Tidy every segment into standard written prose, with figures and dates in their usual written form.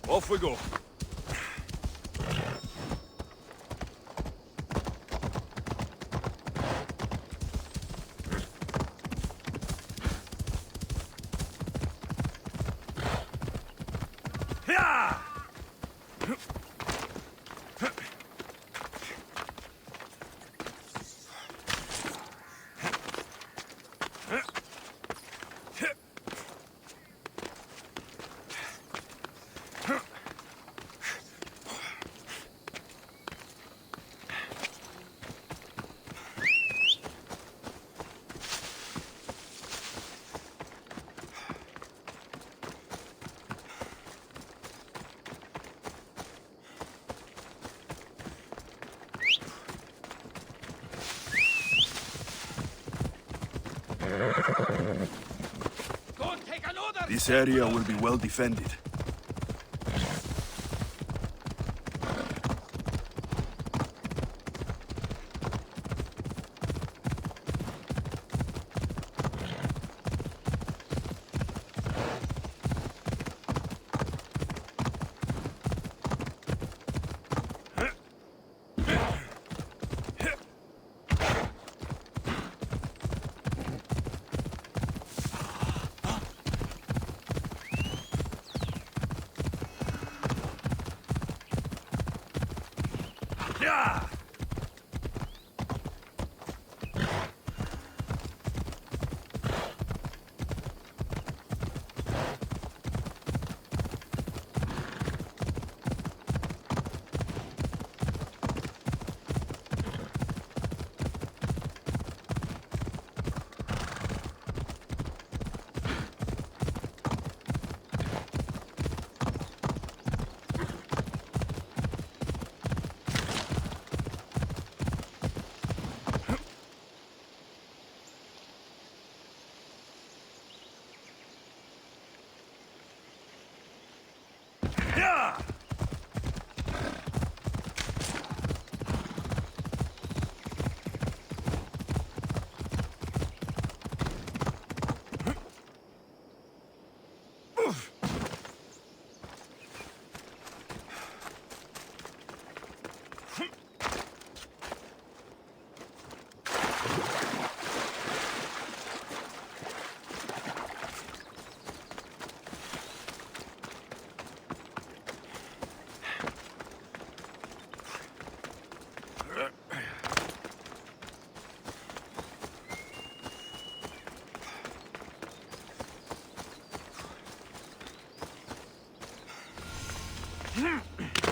Off we go. This area will be well defended.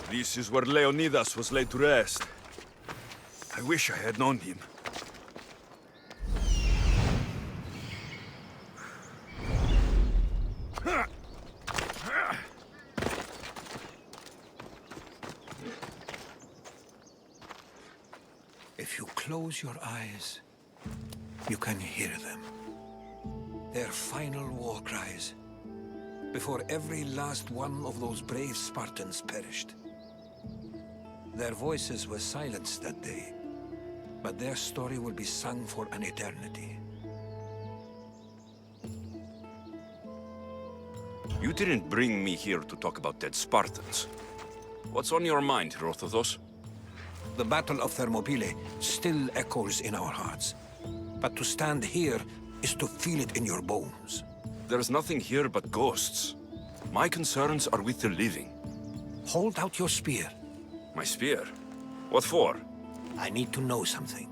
This is where Leonidas was laid to rest. I wish I had known him. If you close your eyes, you can hear them. Their final war cries, before every last one of those brave Spartans perished. Their voices were silenced that day, but their story will be sung for an eternity. You didn't bring me here to talk about dead Spartans. What's on your mind, Herodotus? The Battle of Thermopylae still echoes in our hearts. But to stand here is to feel it in your bones. There's nothing here but ghosts. My concerns are with the living. Hold out your spear. My spear? What for? I need to know something.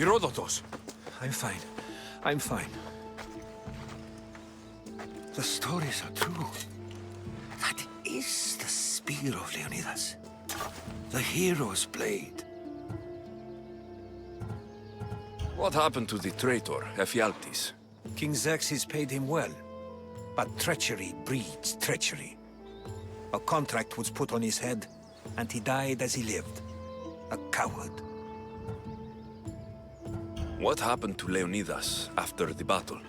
Herodotus! I'm fine. I'm fine. The stories are true. That is the spear of Leonidas. The hero's blade. What happened to the traitor, Ephialtes? King Xerxes paid him well. But treachery breeds treachery. A contract was put on his head, and he died as he lived. A coward. What happened to Leonidas after the battle?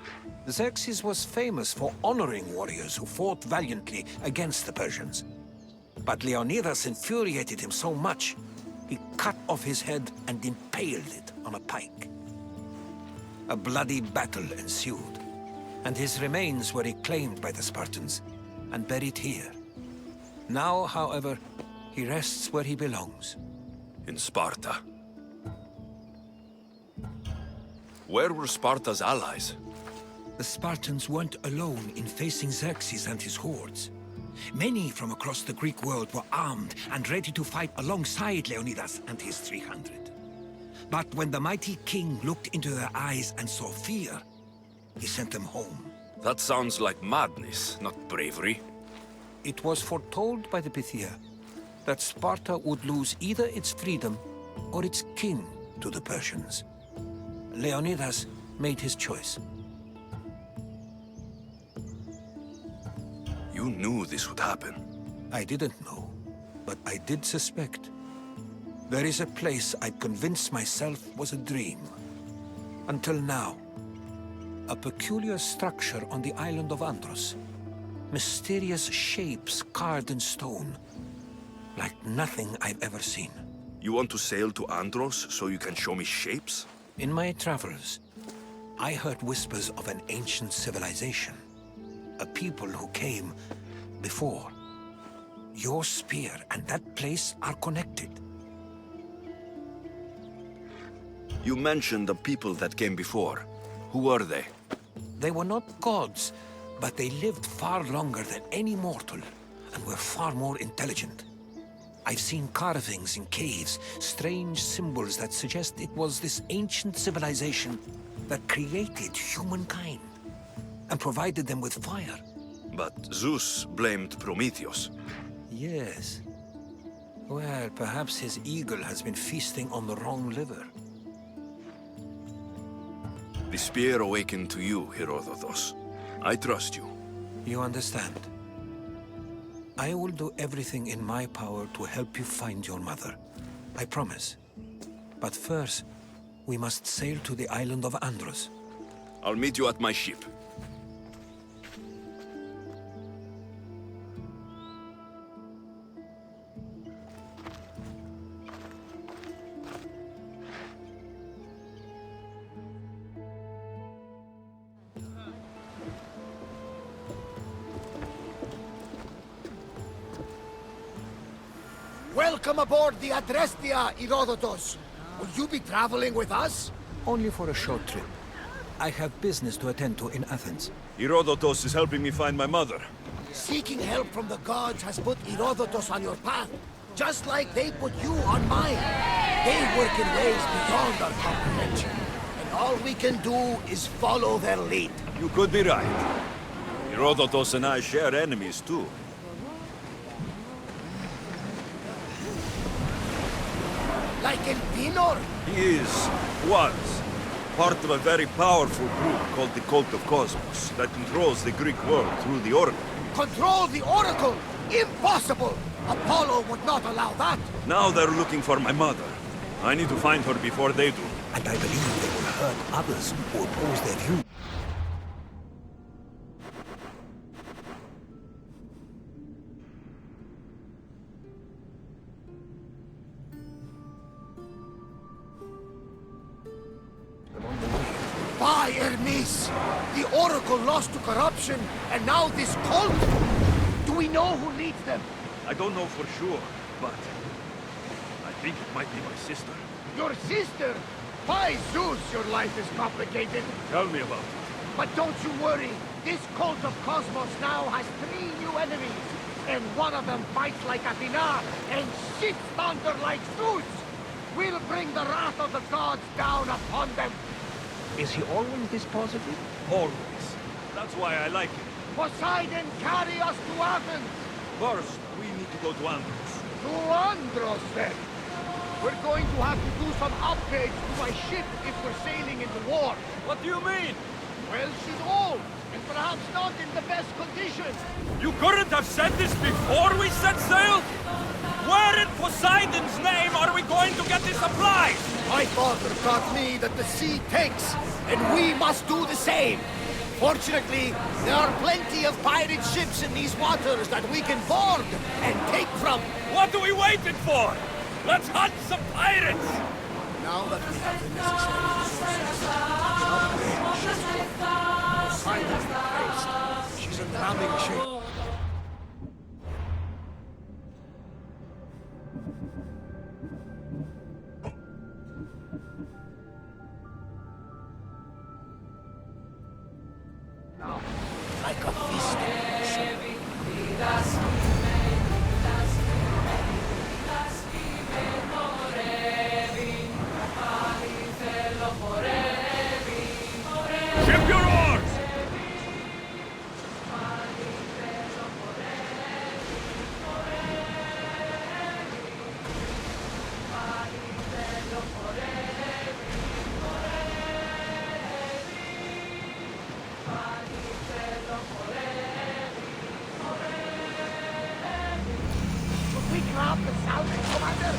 Xerxes was famous for honoring warriors who fought valiantly against the Persians. But Leonidas infuriated him so much, he cut off his head and impaled it on a pike. A bloody battle ensued, and his remains were reclaimed by the Spartans and buried here. Now, however, he rests where he belongs. In Sparta. Where were Sparta's allies? The Spartans weren't alone in facing Xerxes and his hordes. Many from across the Greek world were armed and ready to fight alongside Leonidas and his 300. But when the mighty king looked into their eyes and saw fear, he sent them home. That sounds like madness, not bravery. It was foretold by the Pythia that Sparta would lose either its freedom or its king to the Persians. Leonidas made his choice. You knew this would happen. I didn't know, but I did suspect. There is a place I'd convinced myself was a dream. Until now. A peculiar structure on the island of Andros. Mysterious shapes carved in stone. Like nothing I've ever seen. You want to sail to Andros so you can show me shapes? In my travels, I heard whispers of an ancient civilization. A people who came before. Your spear and that place are connected. You mentioned the people that came before. Who were they? They were not gods, but they lived far longer than any mortal, and were far more intelligent. I've seen carvings in caves, strange symbols that suggest it was this ancient civilization that created humankind, and provided them with fire. But Zeus blamed Prometheus. Yes. Well, perhaps his eagle has been feasting on the wrong liver. The spear awakened to you, Herodotus. I trust you. You understand. I will do everything in my power to help you find your mother. I promise. But first, we must sail to the island of Andros. I'll meet you at my ship. Welcome aboard the Adrestia, Herodotus. Will you be traveling with us? Only for a short trip. I have business to attend to in Athens. Herodotus is helping me find my mother. Seeking help from the gods has put Herodotus on your path, just like they put you on mine. They work in ways beyond our comprehension, and all we can do is follow their lead. You could be right. Herodotus and I share enemies too. Like Elpinor? He was, part of a very powerful group called the Cult of Cosmos that controls the Greek world through the Oracle. Control the Oracle? Impossible! Apollo would not allow that! Now they're looking for my mother. I need to find her before they do. And I believe they will hurt others who oppose their view. By Hermes! The Oracle lost to corruption, and now this cult? Do we know who leads them? I don't know for sure, but I think it might be my sister. Your sister? By Zeus, your life is complicated. Tell me about it. But don't you worry. This cult of Cosmos now has 3 new enemies. And one of them fights like Athena and shits thunder like Zeus. We'll bring the wrath of the gods down upon them. Is he always this positive? Always. That's why I like him. Poseidon, carry us to Athens. First, we need to go to Andros. To Andros, then. We're going to have to do some upgrades to my ship if we're sailing into war. What do you mean? Well, she's old, and perhaps not in the best condition. You couldn't have said this before we set sail? Where in Poseidon's name are we going to get the supplies? My father taught me that the sea takes, and we must do the same. Fortunately, there are plenty of pirate ships in these waters that we can board and take from. What are we waiting for? Let's hunt some pirates! Now that we have the necessary resources, we can upgrade the ships. Poseidon's replaced. She's in rounding shape. Now, like a feast of Ship your oars! we grab the Southern Commander.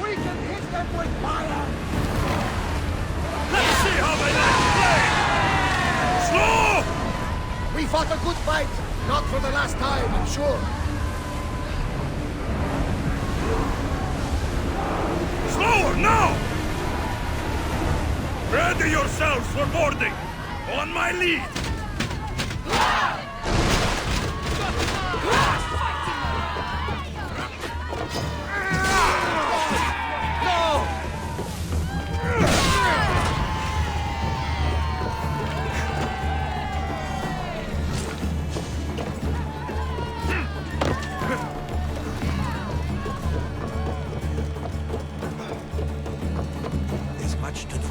We can hit them with fire. Let's see how they like to play! Slow! We fought a good fight. Not for the last time, I'm sure. Slower, now! Ready yourselves for boarding! On my lead! There's much to do,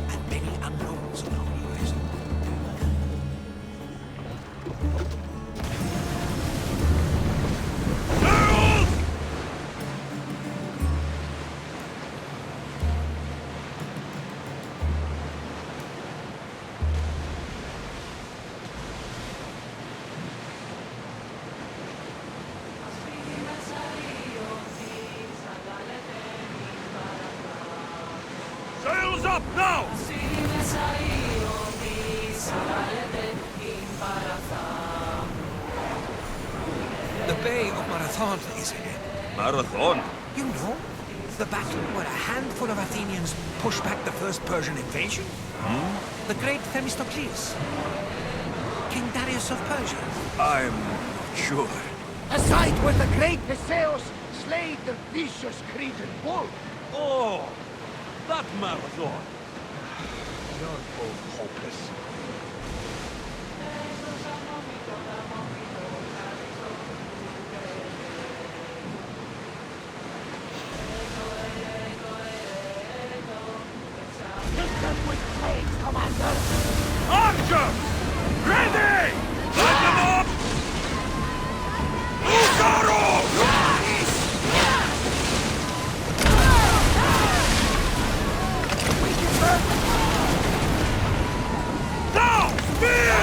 and many unknowns on our horizon. Sails up now! The Bay of Marathon is ahead. Marathon? You know, the battle where a handful of Athenians pushed back the first Persian invasion? The great Themistocles. King Darius of Persia. I'm not sure. A sight where the great Theseus slayed the vicious Cretan bull. Oh, that marathon. You're both hopeless. Hit them with planes, Commander! Archers! Ready! Light them up! Usaro! We can burn! Now! Spear!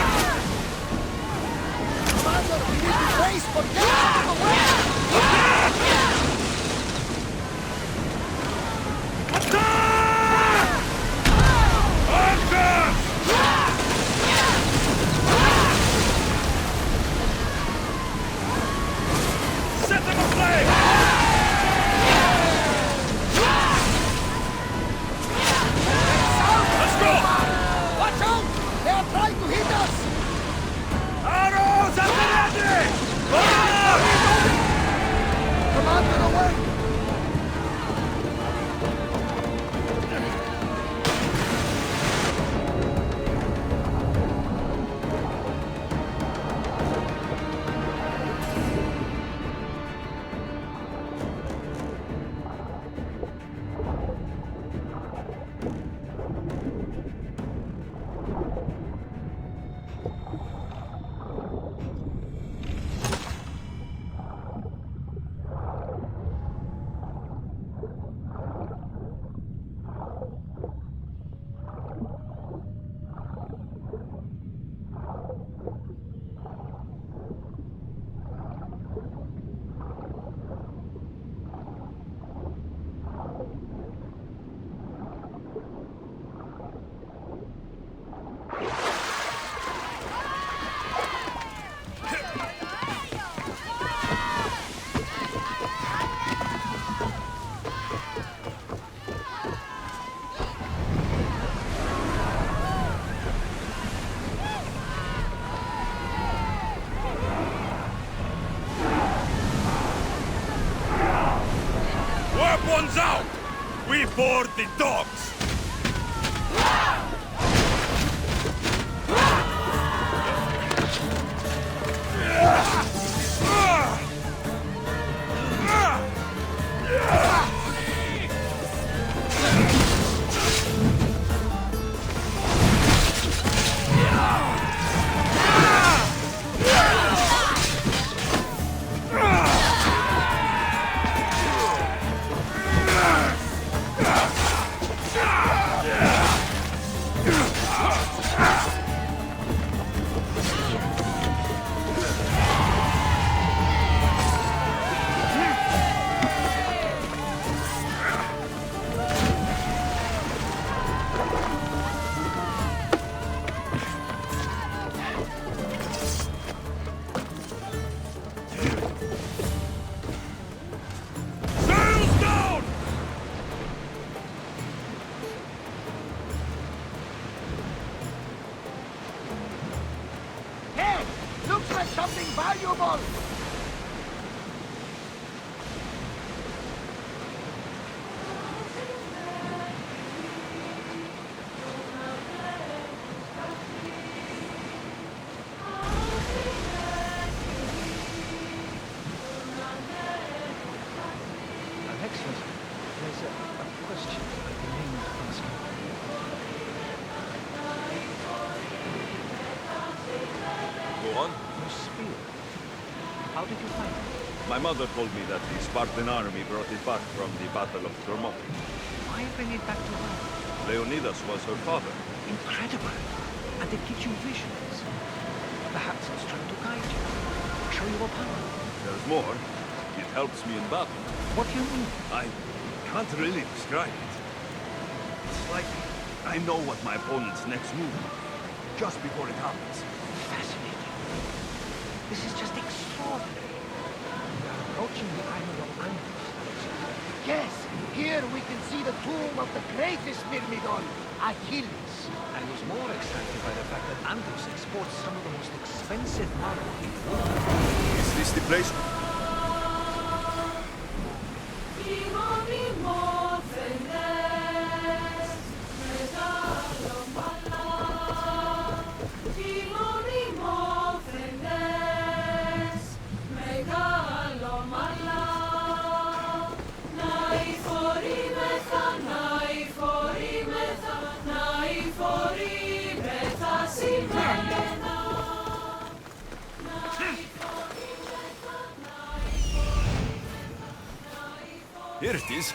Commander, we need to brace for damage to the west! Attack! Archers! Set them aflame! Let's go! Watch out! They are trying to hit us! Arrows at the ready! Fire! Commander, away! Weapons out! We board the dogs! Sails down! Hey! Looks like something valuable! Excellent. There's a question I've been meaning to ask you. Go on. Your spear. How did you find it? My mother told me that the Spartan army brought it back from the Battle of Thermopylae. Why bring it back to her? Leonidas was her father. Incredible. And it gives you visions. Perhaps it's trying to guide you. Show you a power. There's more. It helps me in battle. What do you mean? I can't really describe it. It's like I know what my opponent's next move will be, just before it happens. Fascinating. This is just extraordinary. We are approaching the island of Andros, Alexander. Yes, here we can see the tomb of the greatest Myrmidon, Achilles. I was more excited by the fact that Andros exports some of the most expensive marble in the world. Is this the place? Dimmi morte Here it is.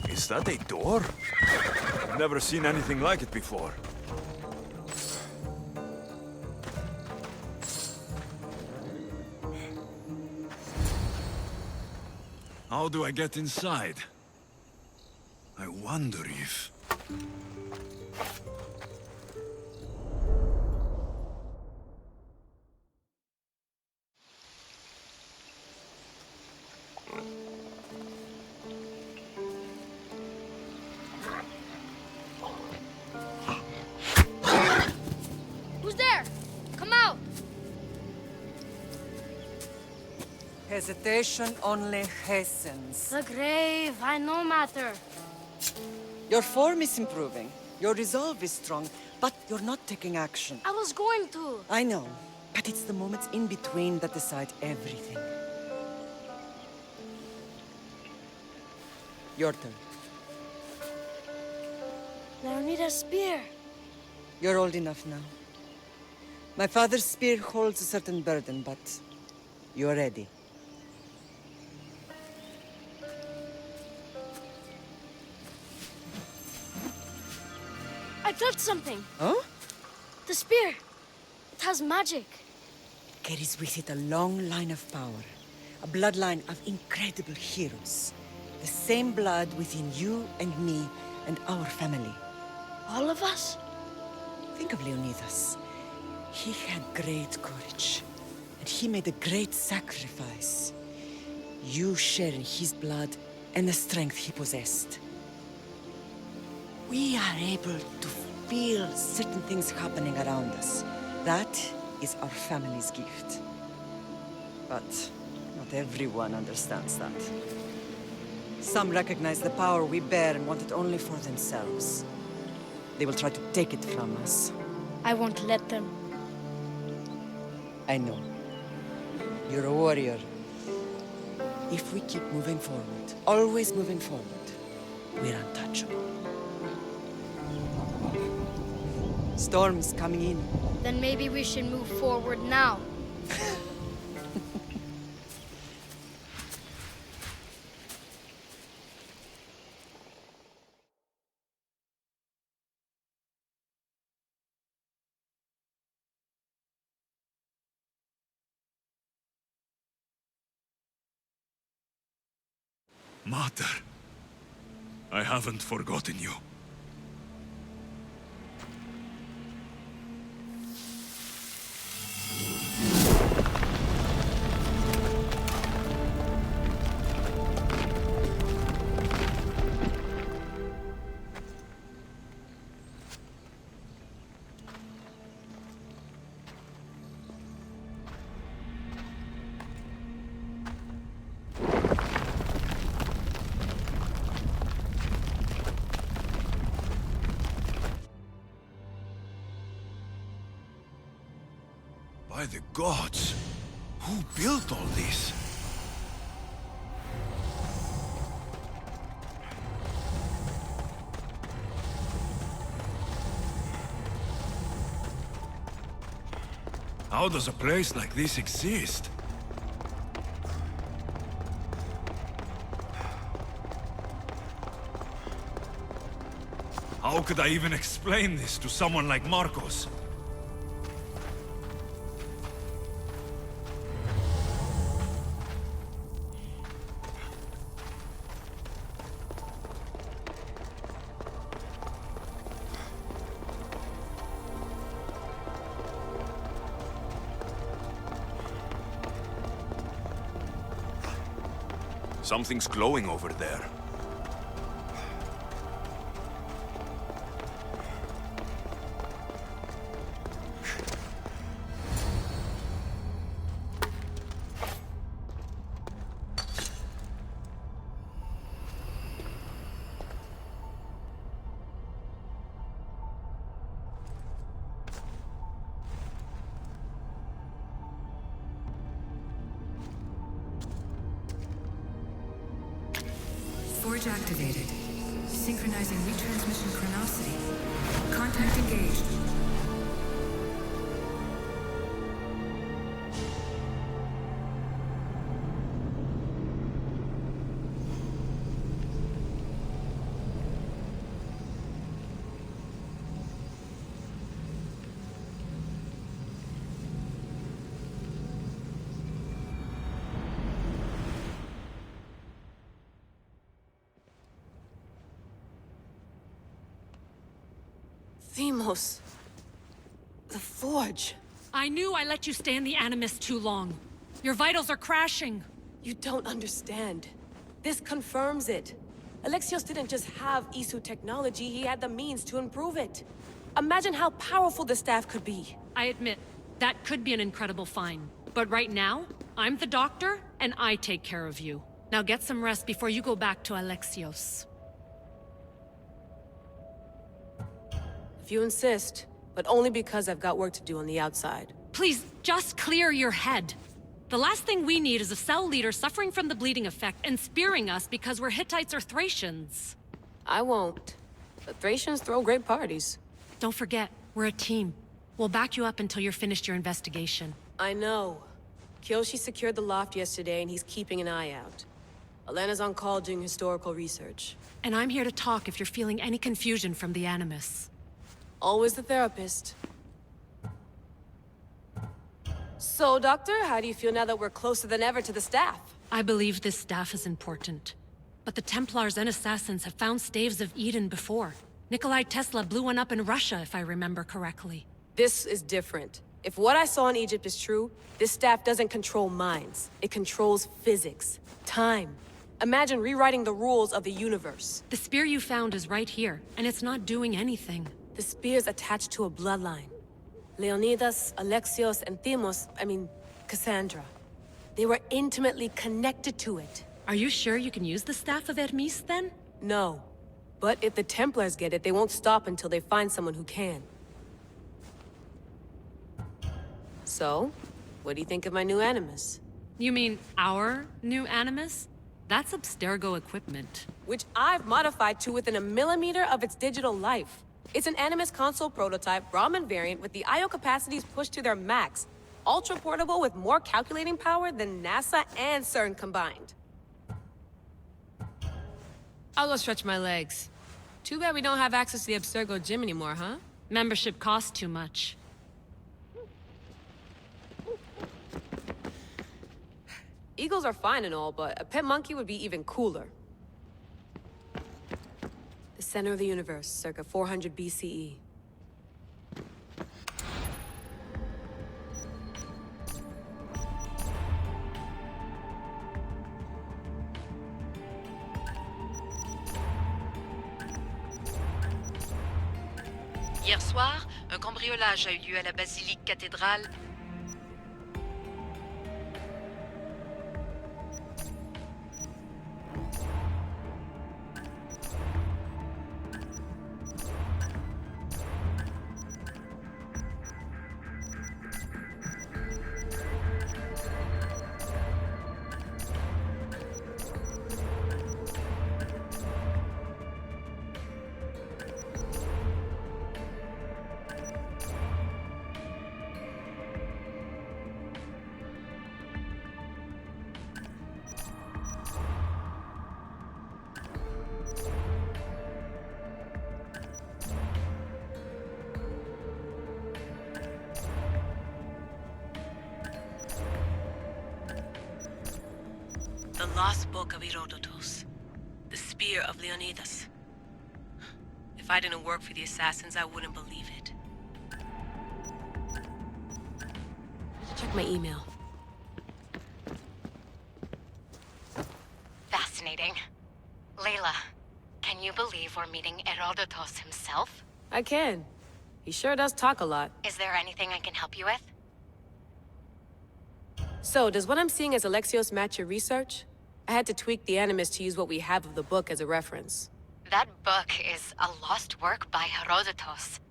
Is that a door? I've never seen anything like it before. How do I get inside? I wonder if... Who's there? Come out! Hesitation only hastens. The grave, I no matter. Your form is improving. Your resolve is strong, but you're not taking action. I was going to. I know, but it's the moments in between that decide everything. Your turn. I need a spear. You're old enough now. My father's spear holds a certain burden, but you're ready. I felt something. Huh? The spear. It has magic. Carries with it a long line of power. A bloodline of incredible heroes. The same blood within you and me and our family. All of us? Think of Leonidas. He had great courage. And he made a great sacrifice. You share in his blood and the strength he possessed. We are able to feel certain things happening around us. That is our family's gift. But not everyone understands that. Some recognize the power we bear and want it only for themselves. They will try to take it from us. I won't let them. I know. You're a warrior. If we keep moving forward, always moving forward, we're untouchable. Storm's coming in. Then maybe we should move forward now. Mater, I haven't forgotten you. By the gods! Who built all this? How does a place like this exist? How could I even explain this to someone like Marcos? Something's glowing over there. Forge activated. Synchronizing retransmission chronicity. Contact engaged. Themos. The Forge. I knew I let you stay in the Animus too long. Your vitals are crashing. You don't understand. This confirms it. Alexios didn't just have Isu technology, he had the means to improve it. Imagine how powerful the staff could be. I admit, that could be an incredible find. But right now, I'm the doctor, and I take care of you. Now get some rest before you go back to Alexios. If you insist, but only because I've got work to do on the outside. Please, just clear your head. The last thing we need is a cell leader suffering from the bleeding effect and spearing us because we're Hittites or Thracians. I won't. The Thracians throw great parties. Don't forget, we're a team. We'll back you up until you're finished your investigation. I know. Kyoshi secured the loft yesterday and he's keeping an eye out. Elena's on call doing historical research. And I'm here to talk if you're feeling any confusion from the Animus. Always the therapist. So, Doctor, how do you feel now that we're closer than ever to the staff? I believe this staff is important. But the Templars and Assassins have found staves of Eden before. Nikolai Tesla blew one up in Russia, if I remember correctly. This is different. If what I saw in Egypt is true, this staff doesn't control minds. It controls physics, time. Imagine rewriting the rules of the universe. The spear you found is right here, and it's not doing anything. The spear's attached to a bloodline. Leonidas, Alexios, and Cassandra. They were intimately connected to it. Are you sure you can use the Staff of Hermes, then? No. But if the Templars get it, they won't stop until they find someone who can. So, what do you think of my new Animus? You mean our new Animus? That's Abstergo equipment. Which I've modified to within a millimeter of its digital life. It's an Animus console prototype, Brahmin variant with the I/O capacities pushed to their max. Ultra portable with more calculating power than NASA and CERN combined. I'll go stretch my legs. Too bad we don't have access to the Abstergo gym anymore, huh? Membership costs too much. Eagles are fine and all, but a pet monkey would be even cooler. The center of the universe, circa 400 BCE. Hier soir, un cambriolage a eu lieu à la basilique cathédrale. The lost book of Herodotus. The spear of Leonidas. If I didn't work for the Assassins, I wouldn't believe it. Check my email. Layla, can you believe we're meeting Herodotus himself? I can. He sure does talk a lot. Is there anything I can help you with? So, does what I'm seeing as Alexios match your research? I had to tweak the Animus to use what we have of the book as a reference. That book is a lost work by Herodotus.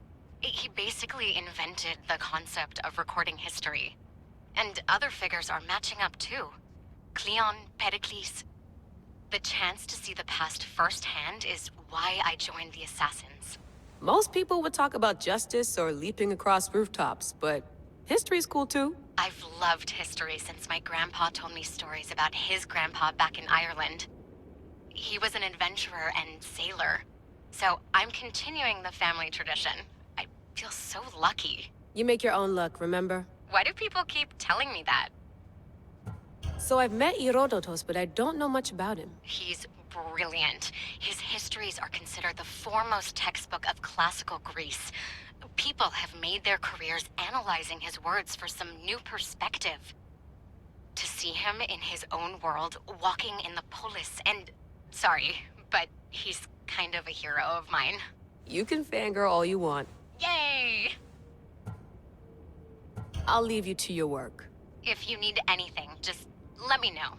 He basically invented the concept of recording history. And other figures are matching up too. Cleon, Pericles. The chance to see the past firsthand is why I joined the Assassins. Most people would talk about justice or leaping across rooftops, but history's cool too. I've loved history since my grandpa told me stories about his grandpa back in Ireland. He was an adventurer and sailor, so I'm continuing the family tradition. I feel so lucky. You make your own luck, remember? Why do people keep telling me that? So I've met Herodotus, but I don't know much about him. He's brilliant. His histories are considered the foremost textbook of classical Greece. People have made their careers analyzing his words for some new perspective. To see him in his own world, walking in the polis, and... Sorry, but he's kind of a hero of mine. You can fangirl all you want. Yay! I'll leave you to your work. If you need anything, just let me know.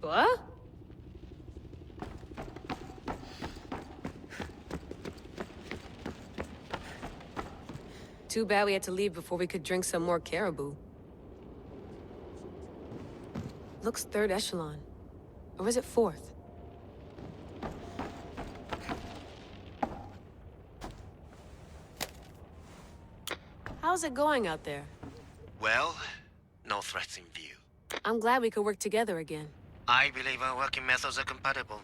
What? Too bad we had to leave before we could drink some more caribou. Looks third echelon. Or is it fourth? How's it going out there? Well, no threats in view. I'm glad we could work together again. I believe our working methods are compatible.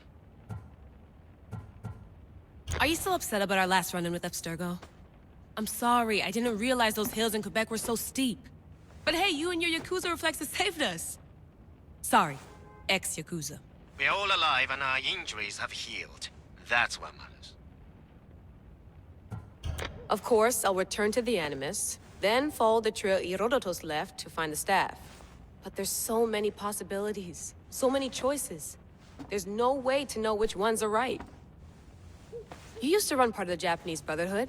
Are you still upset about our last run-in with Abstergo? I'm sorry, I didn't realize those hills in Quebec were so steep. But hey, you and your Yakuza reflexes saved us. Sorry, ex-Yakuza. We're all alive and our injuries have healed. That's what matters. Of course, I'll return to the Animus, then follow the trail Herodotus left to find the staff. But there's so many possibilities, so many choices. There's no way to know which ones are right. You used to run part of the Japanese Brotherhood.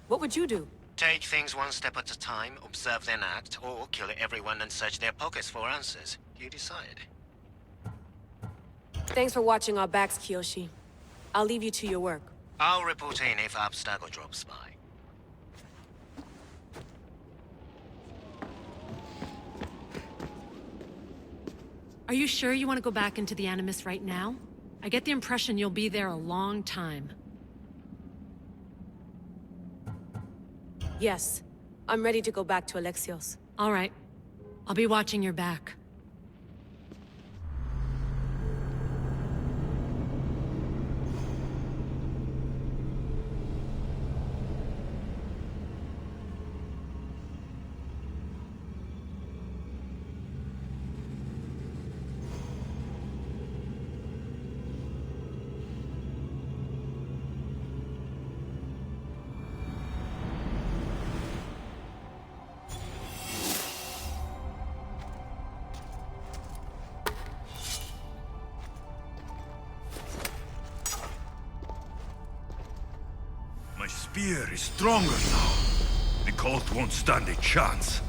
What would you do? Take things one step at a time, observe then act, or kill everyone and search their pockets for answers. You decide. Thanks for watching our backs, Kiyoshi. I'll leave you to your work. I'll report in if Abstergo drops by. Are you sure you want to go back into the Animus right now? I get the impression you'll be there a long time. Yes. I'm ready to go back to Alexios. All right. I'll be watching your back. My spear is stronger now. The cult won't stand a chance.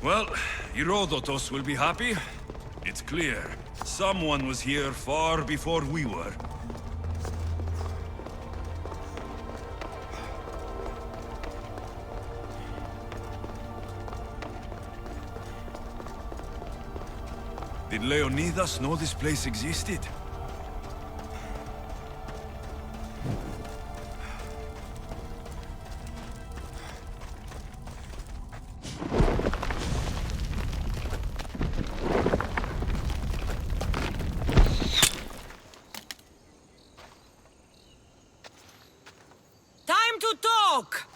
Well, Herodotus will be happy. It's clear. Someone was here far before we were. Did Leonidas know this place existed? Time to talk!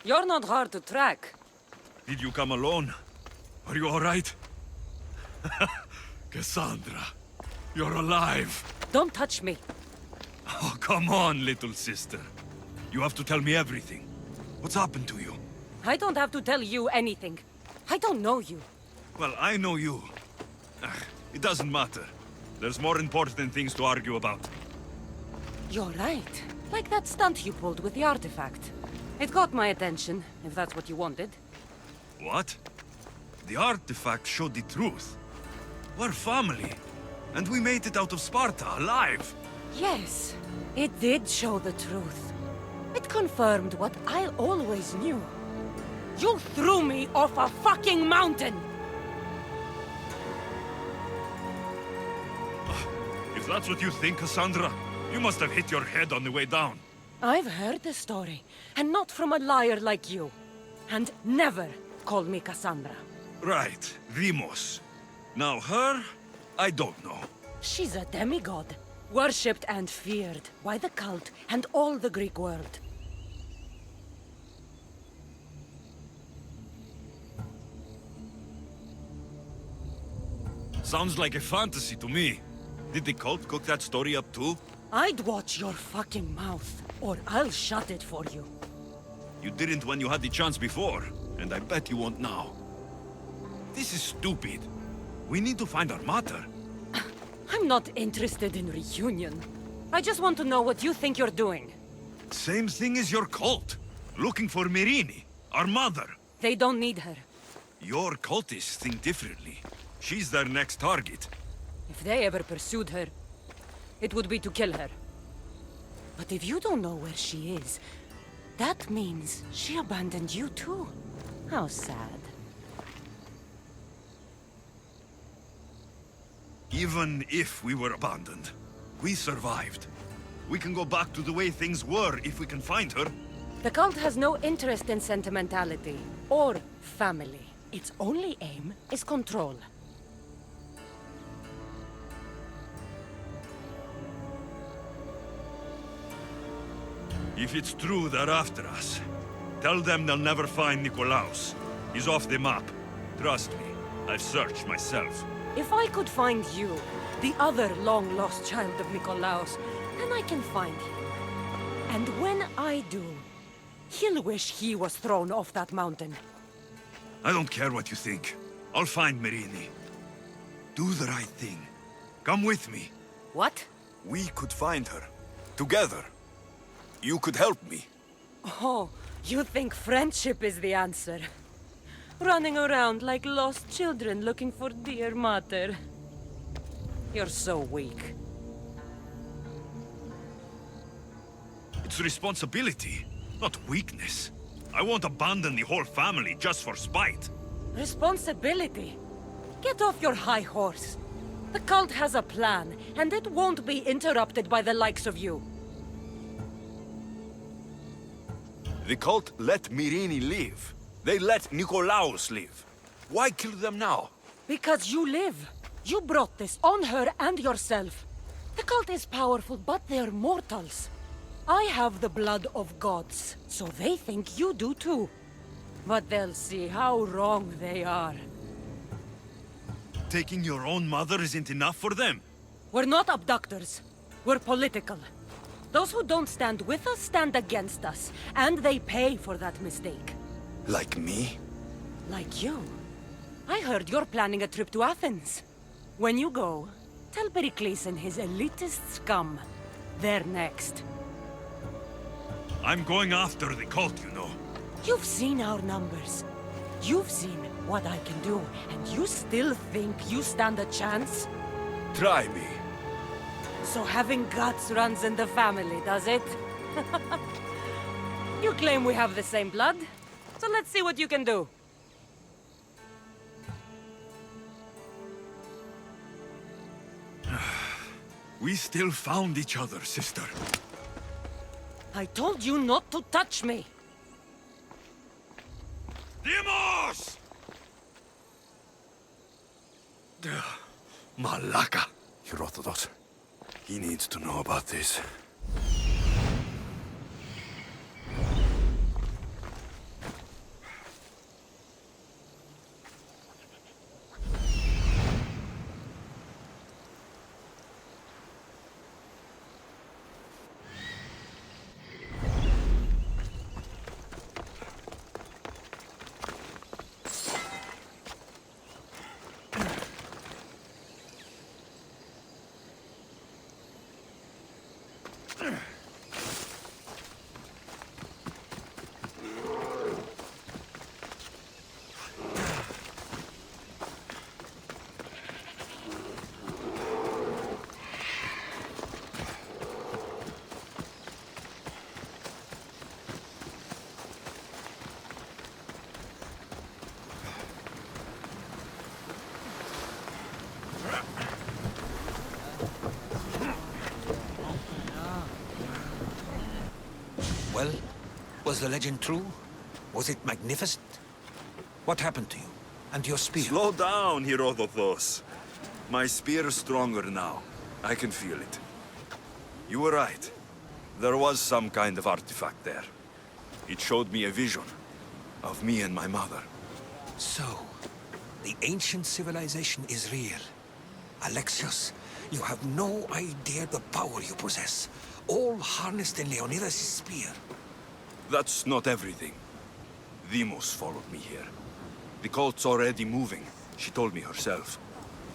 You're not hard to track. Did you come alone? Are you all right? Cassandra, you're alive. Don't touch me. Oh, come on, little sister. You have to tell me everything. What's happened to you? I don't have to tell you anything. I don't know you. Well, I know you. It doesn't matter. There's more important things to argue about. You're right. Like that stunt you pulled with the artifact. It got my attention, if that's what you wanted. What? The artifact showed the truth. We're family. And we made it out of Sparta, alive. Yes, it did show the truth. It confirmed what I always knew. You threw me off a fucking mountain! If that's what you think, Cassandra, you must have hit your head on the way down. I've heard the story, and not from a liar like you. And never call me Cassandra. Right, Demos. Now her, I don't know. She's a demigod, worshipped and feared by the cult and all the Greek world. Sounds like a fantasy to me. Did the cult cook that story up too? I'd watch your fucking mouth, or I'll shut it for you. You didn't when you had the chance before, and I bet you won't now. This is stupid. We need to find our mater. I'm not interested in reunion. I just want to know what you think you're doing. Same thing as your cult. Looking for Myrrine, our mother. They don't need her. Your cultists think differently. She's their next target. If they ever pursued her, it would be to kill her. But if you don't know where she is, that means she abandoned you too. How sad. Even if we were abandoned, we survived. We can go back to the way things were if we can find her. The cult has no interest in sentimentality or family. Its only aim is control. If it's true they're after us, tell them they'll never find Nikolaos. He's off the map. Trust me, I've searched myself. If I could find you, the other long-lost child of Nikolaos, then I can find him. And when I do, he'll wish he was thrown off that mountain. I don't care what you think. I'll find Myrrine. Do the right thing. Come with me. What? We could find her. Together. You could help me. Oh, you think friendship is the answer? Running around like lost children looking for dear mother. You're so weak. It's responsibility, not weakness. I won't abandon the whole family just for spite. Responsibility? Get off your high horse. The cult has a plan, and it won't be interrupted by the likes of you. The cult let Myrrine live. They let Nikolaos live. Why kill them now? Because you live. You brought this on her and yourself. The cult is powerful, but they're mortals. I have the blood of gods, so they think you do too. But they'll see how wrong they are. Taking your own mother isn't enough for them. We're not abductors. We're political. Those who don't stand with us stand against us, and they pay for that mistake. Like me? Like you. I heard you're planning a trip to Athens. When you go, tell Pericles and his elitist scum. They're next. I'm going after the cult, you know. You've seen our numbers. You've seen what I can do, and you still think you stand a chance? Try me. So having guts runs in the family, does it? You claim we have the same blood, so let's see what you can do. We still found each other, sister. I told you not to touch me! Demos! Malaka. Herodotus. He needs to know about this. Well, was the legend true? Was it magnificent? What happened to you? And your spear? Slow down, Herodotus. My spear is stronger now. I can feel it. You were right. There was some kind of artifact there. It showed me a vision of me and my mother. So, the ancient civilization is real. Alexios, you have no idea the power you possess. All harnessed in Leonidas' spear. That's not everything. Demos followed me here. The cult's already moving. She told me herself.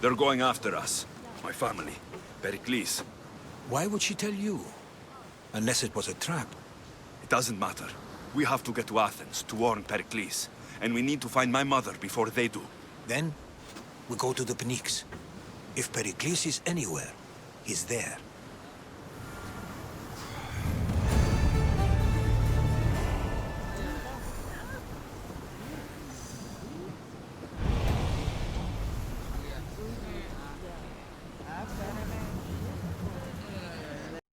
They're going after us. My family. Pericles. Why would she tell you? Unless it was a trap. It doesn't matter. We have to get to Athens to warn Pericles. And we need to find my mother before they do. Then, we go to the Pnyx. If Pericles is anywhere, he's there.